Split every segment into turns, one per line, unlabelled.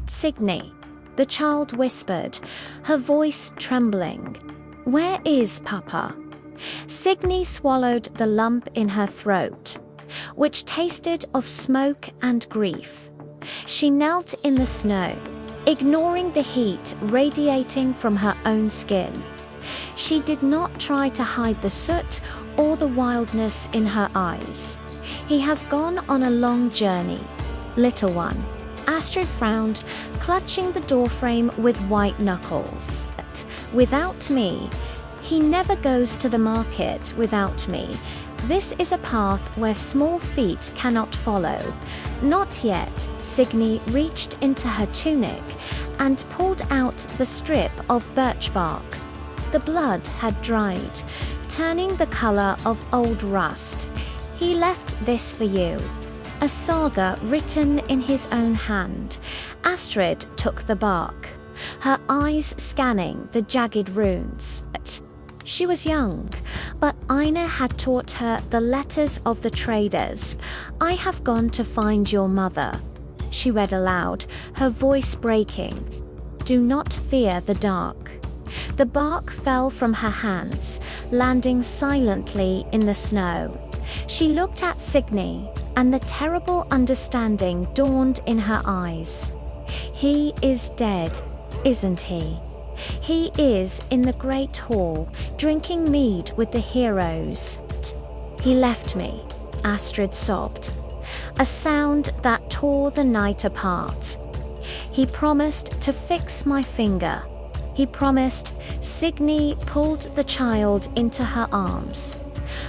Signy, the child whispered, her voice trembling. Where is Papa? Signy swallowed the lump in her throat, which tasted of smoke and grief. She knelt in the snow, ignoring the heat radiating from her own skin. She did not try to hide the soot or the wildness in her eyes. He has gone on a long journey, little one. Astrid frowned, clutching the doorframe with white knuckles. Without me, he never goes to the market without me. This is a path where small feet cannot follow. Not yet. Signy reached into her tunic and pulled out the strip of birch bark. The blood had dried, turning the color of old rust. He left this for you. A saga written in his own hand. Astrid took the bark, her eyes scanning the jagged runes. She was young, but Einar had taught her the letters of the traders. I have gone to find your mother. She read aloud, her voice breaking. Do not fear the dark. The bark fell from her hands, landing silently in the snow. She looked at Signy, and the terrible understanding dawned in her eyes. He is dead, isn't he? He is in the great hall, drinking mead with the heroes. He left me, Astrid sobbed, a sound that tore the night apart. He promised to fix my finger. He promised. Signy pulled the child into her arms,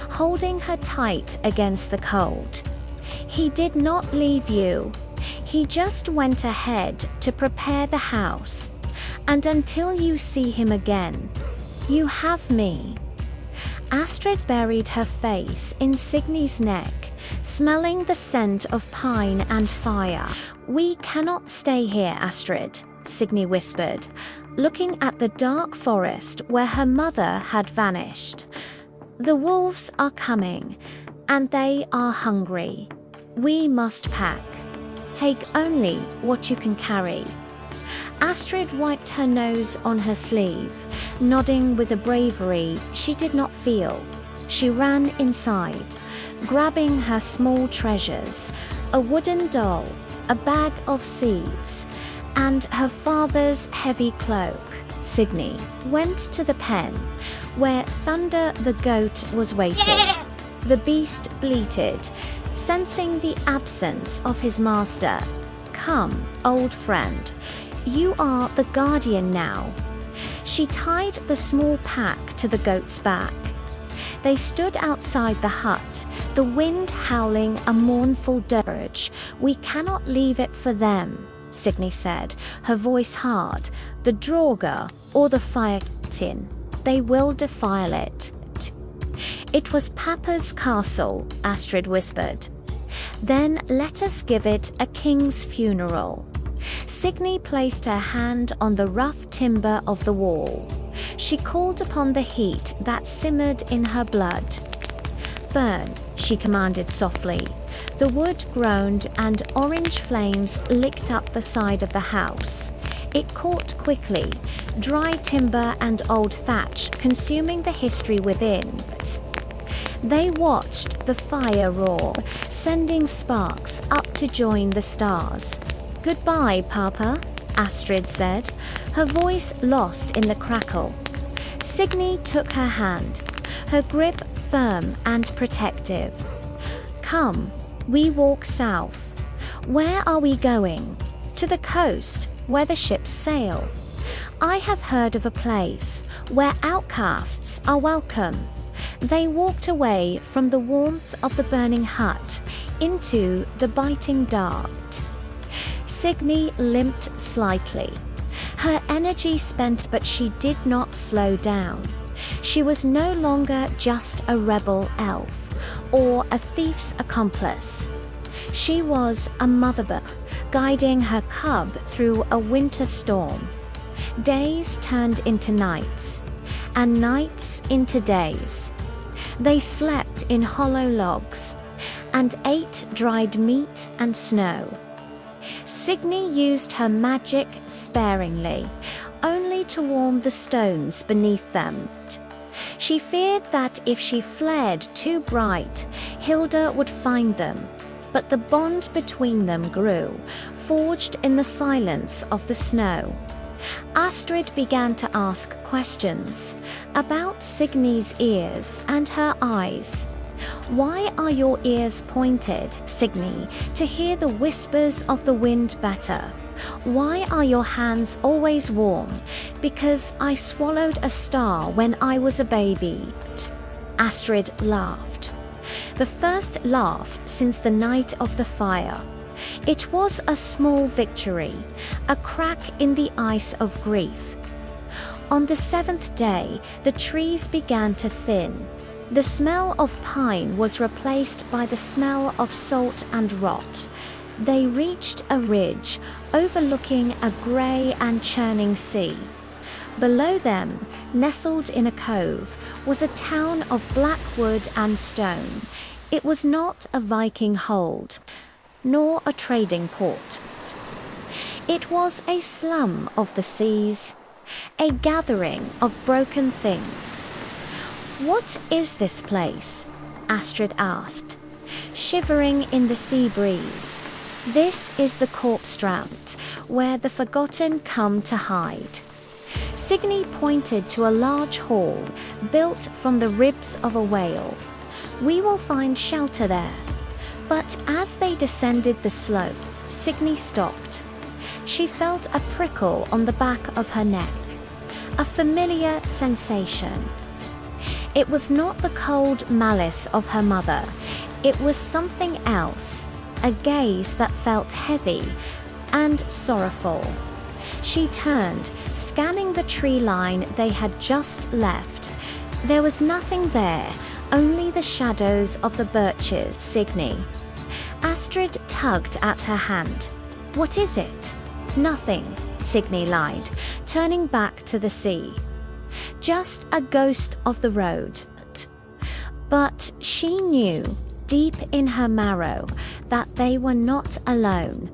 holding her tight against the cold. He did not leave you. He just went ahead to prepare the house. And until you see him again, you have me. Astrid buried her face in Signy's neck, smelling the scent of pine and fire. We cannot stay here, Astrid, Signy whispered, looking at the dark forest where her mother had vanished. The wolves are coming, and they are hungry. We must pack. Take only what you can carry. Astrid wiped her nose on her sleeve, nodding with a bravery she did not feel. She ran inside, grabbing her small treasures, a wooden doll, a bag of seeds, and her father's heavy cloak. Signy went to the pen, where Thunder the goat was waiting. The beast bleated, sensing the absence of his master. Come, old friend. You are the guardian now. She tied the small pack to the goat's back. They stood outside the hut, the wind howling a mournful dirge. We cannot leave it for them, Signy said, her voice hard. The Draugr or the fire tin, they will defile it. It was Papa's castle, Astrid whispered. Then let us give it a king's funeral. Signy placed her hand on the rough timber of the wall. She called upon the heat that simmered in her blood. Burn, she commanded softly. The wood groaned and orange flames licked up the side of the house. It caught quickly, dry timber and old thatch consuming the history within. They watched the fire roar, sending sparks up to join the stars. Goodbye, Papa, Astrid said, her voice lost in the crackle. Signy took her hand, her grip firm and protective. Come, we walk south. Where are we going? To the coast, where the ships sail. I have heard of a place where outcasts are welcome. They walked away from the warmth of the burning hut into the biting dark. Signy limped slightly, her energy spent, but she did not slow down. She was no longer just a rebel elf or a thief's accomplice. She was a mother bird, guiding her cub through a winter storm. Days turned into nights, and nights into days. They slept in hollow logs, and ate dried meat and snow. Signy used her magic sparingly, only to warm the stones beneath them. She feared that if she flared too bright, Hilda would find them, but the bond between them grew, forged in the silence of the snow. Astrid began to ask questions about Signy's ears and her eyes. "Why are your ears pointed, Signy, to hear the whispers of the wind better? Why are your hands always warm? Because I swallowed a star when I was a baby." Astrid laughed. The first laugh since the night of the fire. It was a small victory, a crack in the ice of grief. On the 7th day, the trees began to thin. The smell of pine was replaced by the smell of salt and rot. They reached a ridge overlooking a grey and churning sea. Below them, nestled in a cove, was a town of black wood and stone. It was not a Viking hold, nor a trading port. It was a slum of the seas, a gathering of broken things. "What is this place?" Astrid asked, shivering in the sea breeze. "This is the corpse strand, where the forgotten come to hide." Signy pointed to a large hall built from the ribs of a whale. "We will find shelter there." But as they descended the slope, Signy stopped. She felt a prickle on the back of her neck, a familiar sensation. It was not the cold malice of her mother. It was something else, a gaze that felt heavy and sorrowful. She turned, scanning the tree line they had just left. There was nothing there, only the shadows of the birches. Signy. Astrid tugged at her hand. "What is it?" "Nothing," Signy lied, turning back to the sea. "Just a ghost of the road." But she knew, deep in her marrow, that they were not alone.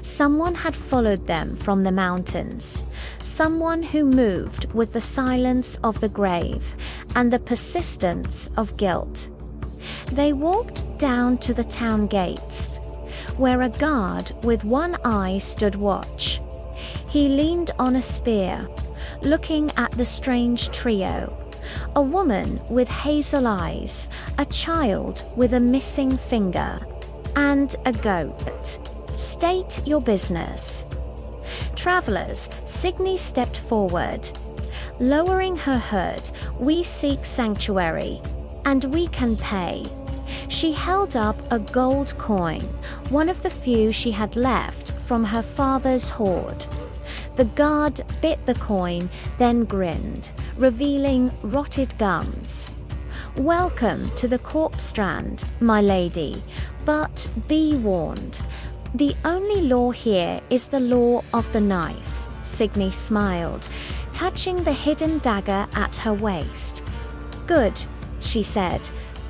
Someone had followed them from the mountains, someone who moved with the silence of the grave and the persistence of guilt. They walked down to the town gates, where a guard with one eye stood watch. He leaned on a spear, looking at the strange trio. A woman with hazel eyes, a child with a missing finger, and a goat. "State your business." "Travelers," Signy stepped forward. Lowering her hood, "We seek sanctuary, and we can pay." She held up a gold coin, one of the few she had left from her father's hoard. The guard bit the coin, then grinned, revealing rotted gums. "Welcome to the corpse strand, my lady, but be warned. The only law here is the law of the knife." Signy smiled, touching the hidden dagger at her waist. "Good," she said,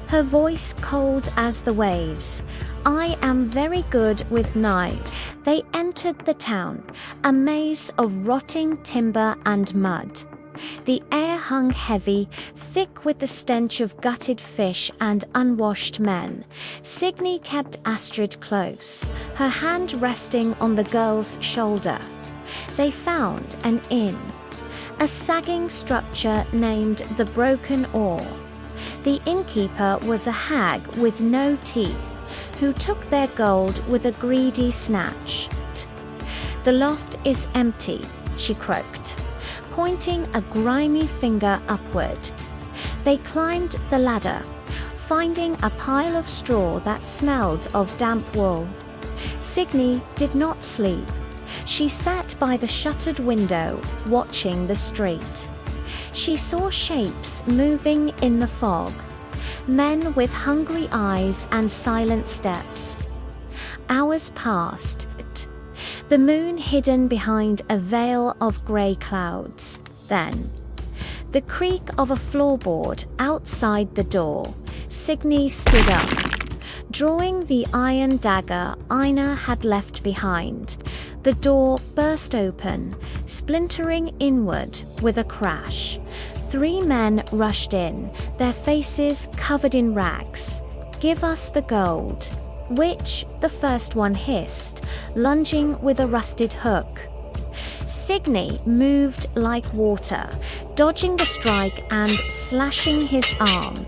her voice cold as the waves. "I am very good with knives." They entered the town, a maze of rotting timber and mud. The air hung heavy, thick with the stench of gutted fish and unwashed men. Signy kept Astrid close, her hand resting on the girl's shoulder. They found an inn, a sagging structure named the Broken Oar. The innkeeper was a hag with no teeth, who took their gold with a greedy snatch. "The loft is empty," she croaked, pointing a grimy finger upward. They climbed the ladder, finding a pile of straw that smelled of damp wool. Signy did not sleep. She sat by the shuttered window, watching the street. She saw shapes moving in the fog, men with hungry eyes and silent steps. Hours passed, the moon hidden behind a veil of grey clouds. Then, the creak of a floorboard outside the door. Signy stood up, drawing the iron dagger Ina had left behind. The door burst open, splintering inward with a crash. 3 men rushed in, their faces covered in rags. "Give us the gold," which the first one hissed, lunging with a rusted hook. Signy moved like water, dodging the strike and slashing his arm.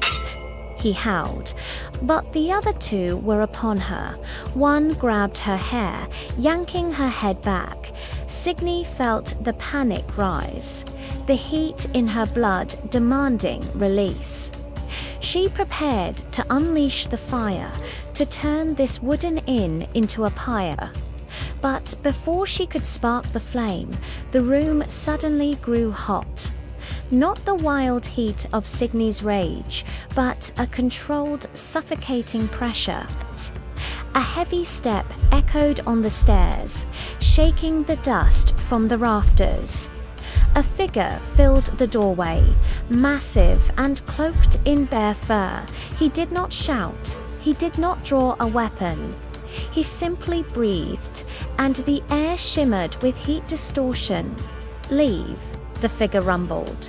He howled, but the other 2 were upon her. One grabbed her hair, yanking her head back. Signy felt the panic rise, the heat in her blood demanding release. She prepared to unleash the fire, to turn this wooden inn into a pyre. But before she could spark the flame, the room suddenly grew hot. Not the wild heat of Signy's rage, but a controlled, suffocating pressure. A heavy step echoed on the stairs, shaking the dust from the rafters. A figure filled the doorway, massive and cloaked in bare fur. He did not shout, he did not draw a weapon. He simply breathed, and the air shimmered with heat distortion. "Leave," the figure rumbled,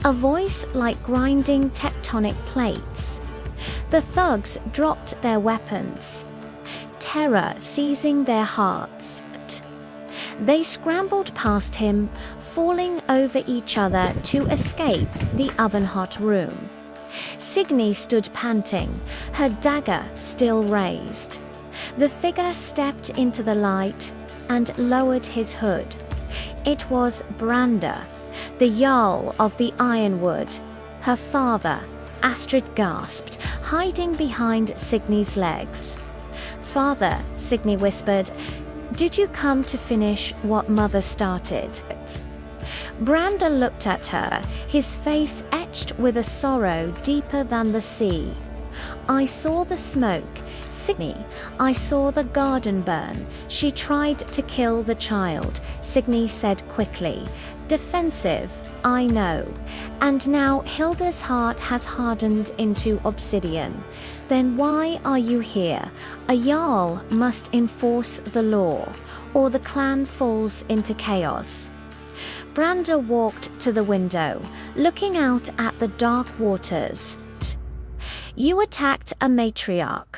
a voice like grinding tectonic plates. The thugs dropped their weapons, terror seizing their hearts. They scrambled past him, falling over each other to escape the oven-hot room. Signy stood panting, her dagger still raised. The figure stepped into the light and lowered his hood. It was Branda, the Jarl of the Ironwood. Her father, Astrid gasped, hiding behind Signy's legs. "Father," Signy whispered, "did you come to finish what Mother started?" Branda looked at her, his face etched with a sorrow deeper than the sea. "I saw the smoke, Signy. I saw the garden burn. She tried to kill the child," Signy said quickly. "Defensive, I know. And now Hilda's heart has hardened into obsidian. Then why are you here? A Jarl must enforce the law, or the clan falls into chaos." Branda walked to the window, looking out at the dark waters. "You attacked a matriarch.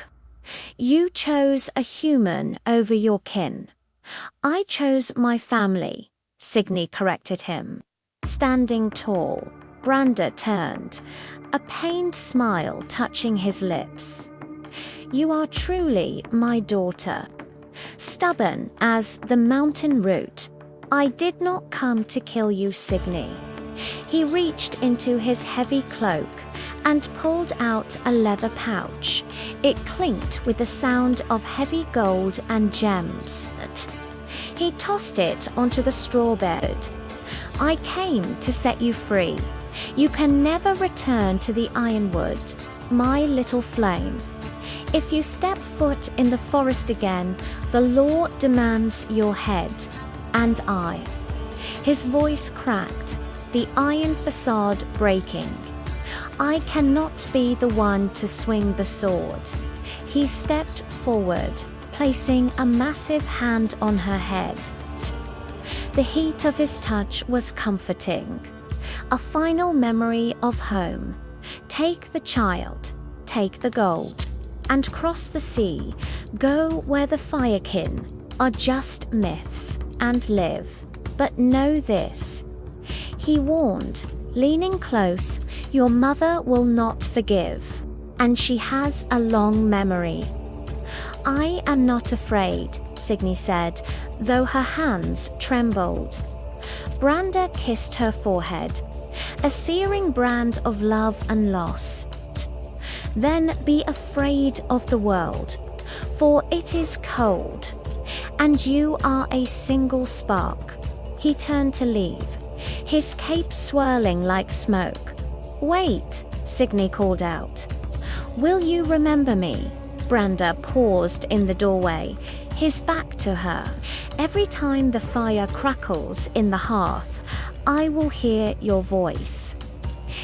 You chose a human over your kin. I chose my family," Signy corrected him. Standing tall, Branda turned, a pained smile touching his lips. "You are truly my daughter. Stubborn as the mountain root, I did not come to kill you, Signy." He reached into his heavy cloak and pulled out a leather pouch. It clinked with the sound of heavy gold and gems. He tossed it onto the straw bed. "I came to set you free. You can never return to the Ironwood, my little flame. If you step foot in the forest again, the law demands your head. And I." His voice cracked, the iron facade breaking. "I cannot be the one to swing the sword." He stepped forward, placing a massive hand on her head. The heat of his touch was comforting. A final memory of home. "Take the child, take the gold, and cross the sea. Go where the firekin are just myths, and live. But know this," he warned, leaning close, "your mother will not forgive, and she has a long memory." "I am not afraid," Signy said, though her hands trembled. Branda kissed her forehead, a searing brand of love and loss. "Then be afraid of the world, for it is cold, and you are a single spark." He turned to leave, his cape swirling like smoke. "Wait," Signy called out. "Will you remember me?" Branda paused in the doorway, his back to her. "Every time the fire crackles in the hearth, I will hear your voice."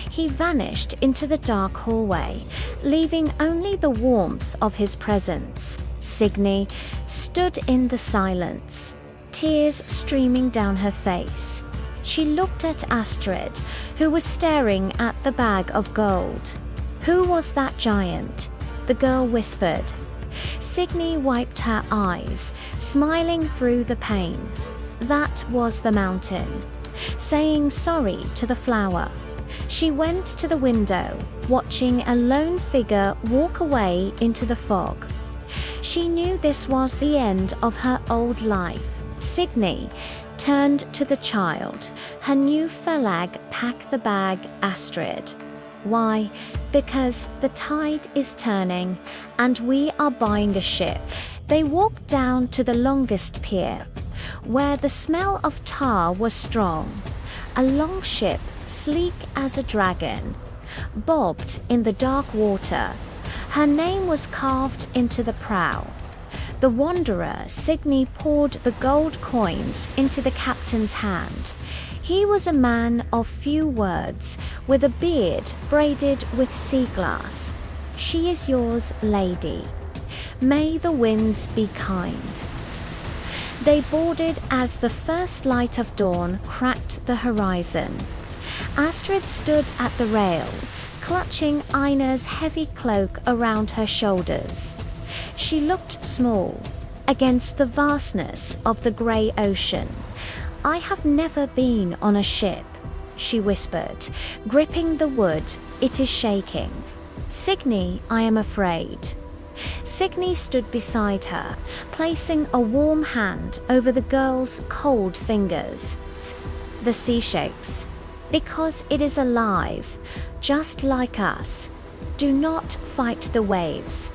He vanished into the dark hallway, leaving only the warmth of his presence. Signy stood in the silence, tears streaming down her face. She looked at Astrid, who was staring at the bag of gold. "Who was that giant?" the girl whispered. Signy wiped her eyes, smiling through the pain. That was the mountain, saying sorry to the flower. She went to the window, watching a lone figure walk away into the fog. She knew this was the end of her old life. Signy turned to the child. Her new felag pack the bag, Astrid. Why? Because the tide is turning and we are buying a ship. They walked down to the longest pier, where the smell of tar was strong. A long ship, sleek as a dragon, bobbed in the dark water. Her name was carved into the prow. The wanderer, Signy, poured the gold coins into the captain's hand. He was a man of few words, with a beard braided with sea glass. "She is yours, lady. May the winds be kind." They boarded as the first light of dawn cracked the horizon. Astrid stood at the rail, clutching Ina's heavy cloak around her shoulders. She looked small against the vastness of the grey ocean. "I have never been on a ship," she whispered, gripping the wood. "It is shaking. Signy, I am afraid." Signy stood beside her, placing a warm hand over the girl's cold fingers. "The sea shakes because it is alive, just like us. Do not fight the waves.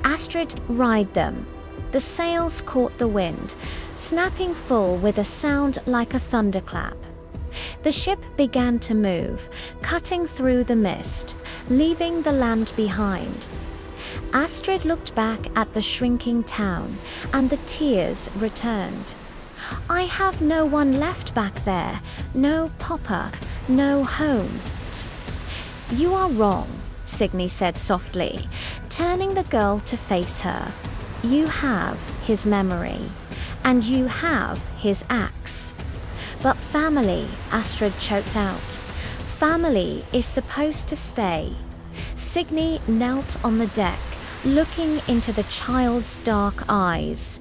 Astrid, ride them." The sails caught the wind, snapping full with a sound like a thunderclap. The ship began to move, cutting through the mist, leaving the land behind. Astrid looked back at the shrinking town, and the tears returned. "I have no one left back there, no papa, no home." "You are wrong," Signy said softly, turning the girl to face her. "You have his memory, and you have his axe. But family," Astrid choked out. "Family is supposed to stay." Signy knelt on the deck, looking into the child's dark eyes.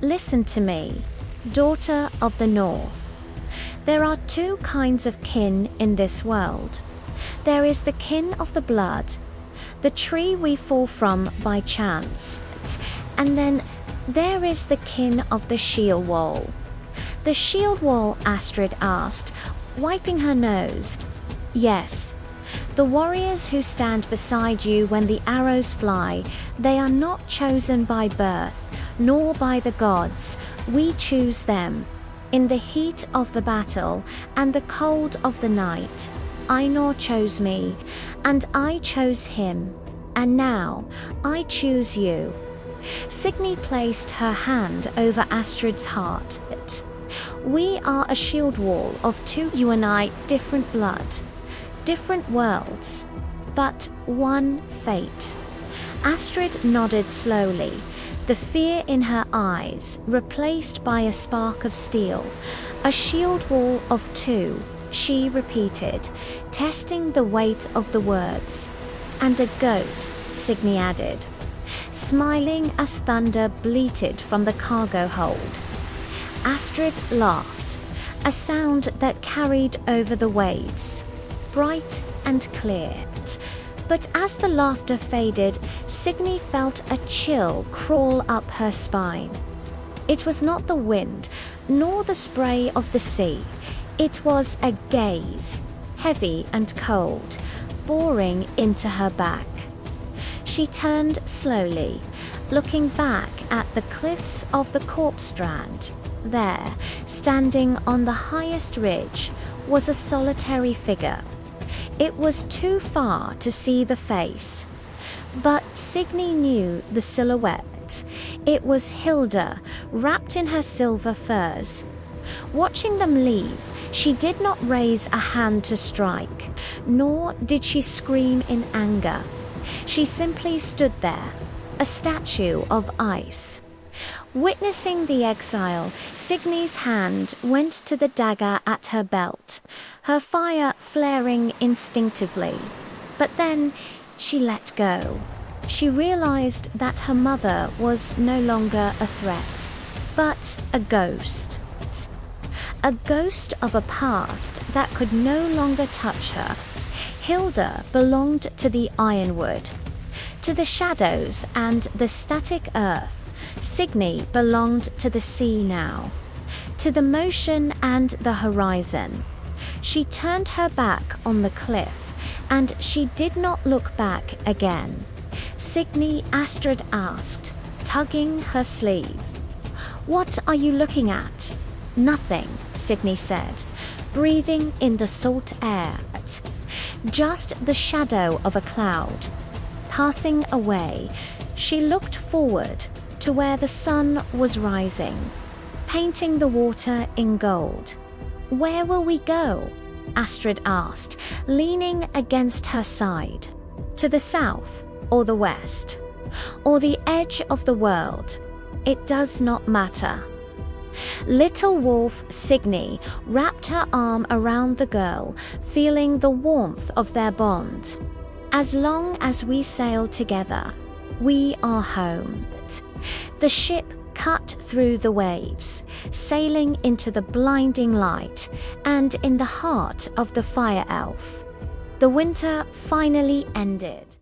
"Listen to me, daughter of the North. There are two kinds of kin in this world. There is the kin of the blood, the tree we fall from by chance, and then there is the kin of the shield wall." "The shield wall?" Astrid asked, wiping her nose. "Yes. The warriors who stand beside you when the arrows fly, they are not chosen by birth, nor by the gods. We choose them. In the heat of the battle and the cold of the night, Ainur chose me, and I chose him. And now, I choose you." Signy placed her hand over Astrid's heart. "We are a shield wall of two, you and I, different blood, different worlds, but one fate." Astrid nodded slowly, the fear in her eyes replaced by a spark of steel. "A shield wall of two," she repeated, testing the weight of the words. "And a goat," Signy added, smiling as thunder bleated from the cargo hold. Astrid laughed, a sound that carried over the waves, bright and clear. But as the laughter faded, Signy felt a chill crawl up her spine. It was not the wind, nor the spray of the sea. It was a gaze, heavy and cold, boring into her back. She turned slowly, looking back at the cliffs of the Corpse Strand. There, standing on the highest ridge, was a solitary figure. It was too far to see the face, but Signy knew the silhouette. It was Hilda, wrapped in her silver furs. Watching them leave, She did not raise a hand to strike, nor did she scream in anger. She simply stood there, a statue of ice. Witnessing the exile, Signy's hand went to the dagger at her belt, her fire flaring instinctively. But then she let go. She realized that her mother was no longer a threat, but a ghost. A ghost of a past that could no longer touch her. Hilda belonged to the Ironwood, to the shadows and the static earth. Signy belonged to the sea now, to the motion and the horizon. She turned her back on the cliff, and she did not look back again. Signy, Astrid asked, tugging her sleeve. "What are you looking at?" "Nothing," Signy said, breathing in the salt air. "Just the shadow of a cloud." Passing away, she looked forward to where the sun was rising, painting the water in gold. "Where will we go?" Astrid asked, leaning against her side. "To the south or the west, or the edge of the world. It does not matter." Little wolf Signy wrapped her arm around the girl, feeling the warmth of their bond. "As long as we sail together, we are home." The ship cut through the waves, sailing into the blinding light and in the heart of the fire elf. The winter finally ended.